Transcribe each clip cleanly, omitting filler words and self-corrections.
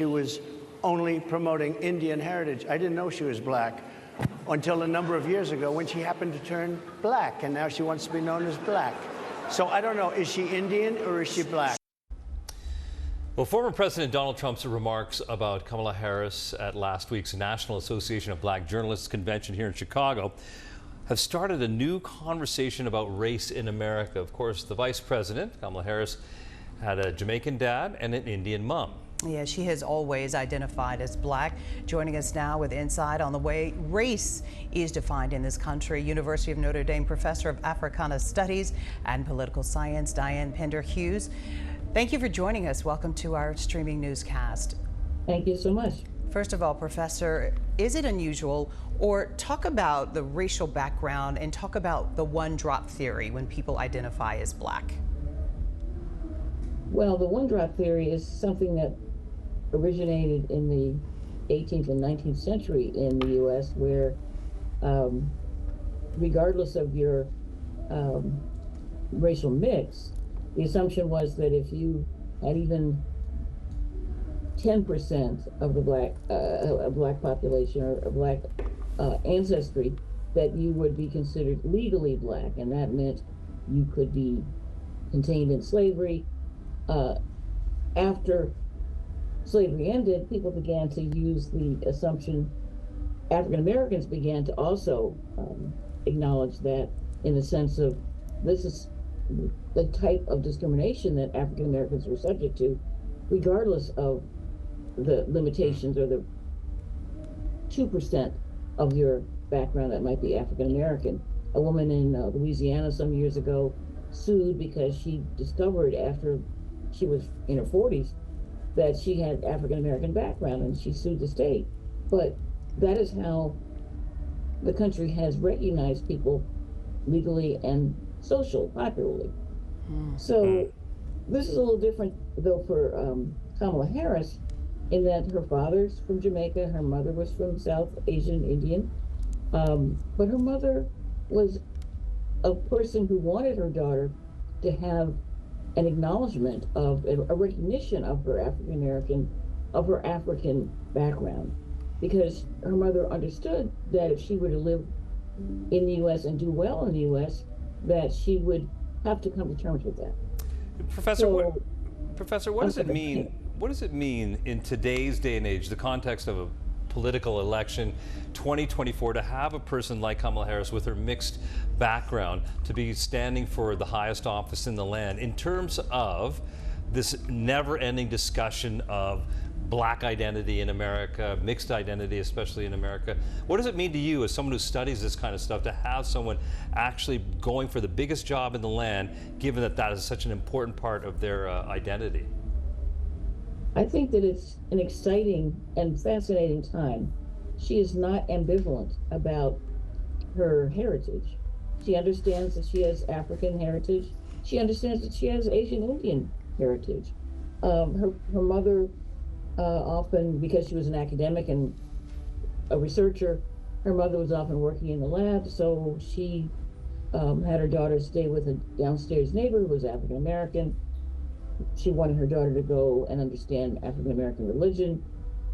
She was only promoting Indian heritage. I didn't know she was black until a number of years ago when she happened to turn black, and now she wants to be known as black. So I don't know, is she Indian or is she black? Well, former President Donald Trump's remarks about Kamala Harris at last week's National Association of Black Journalists convention here in Chicago have started a new conversation about race in America. Of course, the vice president, Kamala Harris, had a Jamaican dad and an Indian mom. Yeah, she has always identified as black. Joining us now with insight on the way race is defined in this country, University of Notre Dame professor of Africana Studies and Political Science, Diane Pender-Hughes. Thank you for joining us. Welcome to our streaming newscast. Thank you so much. First of all, Professor, is it unusual, or talk about the racial background and talk about the one-drop theory when people identify as black? Well, the one-drop theory is something that originated in the 18th and 19th century in the U.S., where regardless of your racial mix, the assumption was that if you had even 10% of the black population or black ancestry, that you would be considered legally black, and that meant you could be contained in slavery. After slavery ended, people began to use the assumption. African Americans began to also acknowledge that, in the sense of this is the type of discrimination that African Americans were subject to, regardless of the limitations or the 2% of your background that might be African American. A woman in Louisiana some years ago sued because she discovered, after she was in her 40s, that she had African American background, and she sued the state. But that is how the country has recognized people legally and popularly. So this is a little different, though, for Kamala Harris, in that her father's from Jamaica, her mother was from South Asian Indian, but her mother was a person who wanted her daughter to have an acknowledgement of a recognition of her African background, because her mother understood that if she were to live in the U.S. and do well in the U.S., that she would have to come to terms with that. Professor, what does it mean? What does it mean in today's day and age, the context of a political election, 2024, to have a person like Kamala Harris with her mixed background to be standing for the highest office in the land, in terms of this never-ending discussion of black identity in America, mixed identity, especially in America? What does it mean to you, as someone who studies this kind of stuff, to have someone actually going for the biggest job in the land, given that that is such an important part of their identity? I think that it's an exciting and fascinating time. She is not ambivalent about her heritage. She understands that she has African heritage. She understands that she has Asian Indian heritage. Her mother, often, because she was an academic and a researcher, her mother was often working in the lab, so she had her daughter stay with a downstairs neighbor who was African American. She wanted her daughter to go and understand African American religion.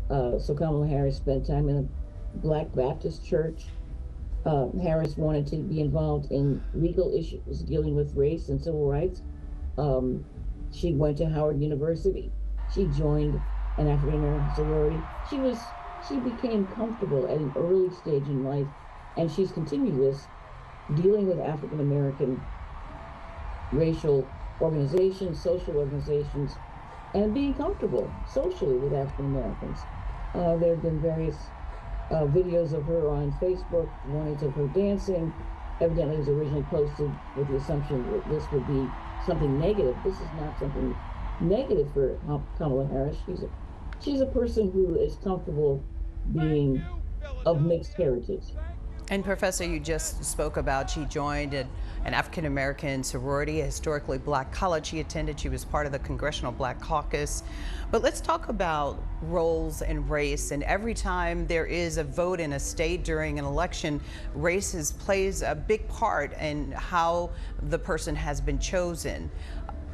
So Kamala Harris spent time in a Black Baptist church. Harris wanted to be involved in legal issues dealing with race and civil rights. She went to Howard University. She joined an African American sorority. She became comfortable at an early stage in life, and she's continued this, dealing with African American racial organizations, social organizations, and being comfortable socially with African Americans. There have been various videos of her on Facebook. One is of her dancing. Evidently, it was originally posted with the assumption that this would be something negative. This is not something negative for Kamala Harris. She's a person who is comfortable being of mixed heritage. And Professor, you just spoke about she joined an African-American sorority, a historically black college she attended. She was part of the Congressional Black Caucus. But let's talk about roles and race. And every time there is a vote in a state during an election, race plays a big part in how the person has been chosen.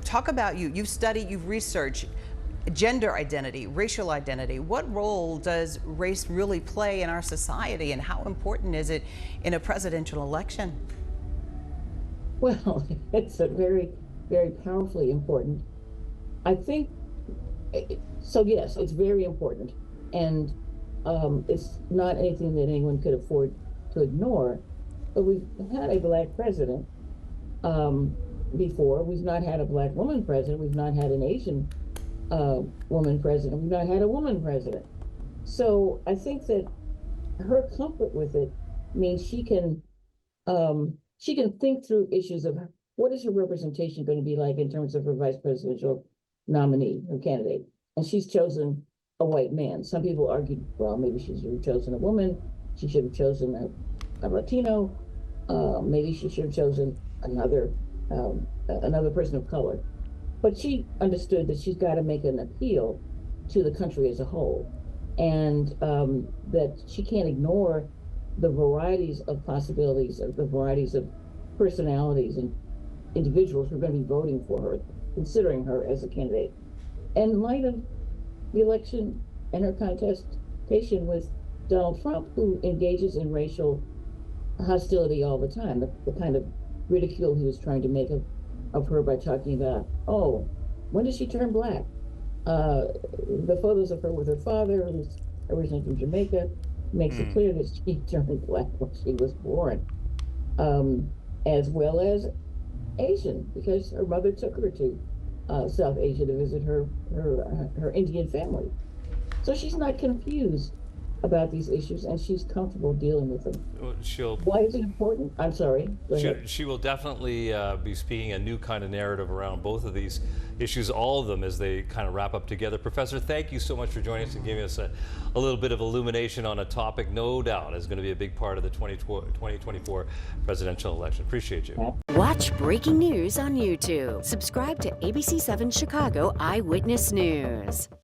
Talk about you've studied, you've researched. gender identity, racial identity. What role does race really play in our society, and how important is it in a presidential election? Well, it's a very, very powerfully important. I think so. Yes, it's very important, and it's not anything that anyone could afford to ignore. But we've had a black president before. We've not had a black woman president. We've not had an Asian woman president. We've not had a woman president. So I think that her comfort with it means she can think through issues of what is her representation going to be like in terms of her vice presidential nominee or candidate. And she's chosen a white man. Some people argue, well, maybe she should have chosen a woman. She should have chosen a Latino. Maybe she should have chosen another person of color. But she understood that she's got to make an appeal to the country as a whole, and that she can't ignore the varieties of possibilities, of the varieties of personalities and individuals who are going to be voting for her, considering her as a candidate. And in light of the election and her contestation with Donald Trump, who engages in racial hostility all the time, the kind of ridicule he was trying to make of her by talking about, oh, when did she turn black? The photos of her with her father, who's originally from Jamaica, makes it clear that she turned black when she was born, as well as Asian, because her mother took her to South Asia to visit her Indian family. So she's not confused about these issues, and she's comfortable dealing with them. Well, why is it important? I'm sorry. She will definitely be speaking a new kind of narrative around both of these issues, all of them, as they kind of wrap up together. Professor, thank you so much for joining us and giving us a little bit of illumination on a topic no doubt is going to be a big part of the 2024 presidential election. Appreciate you. Watch breaking news on YouTube. Subscribe to ABC7 Chicago Eyewitness News.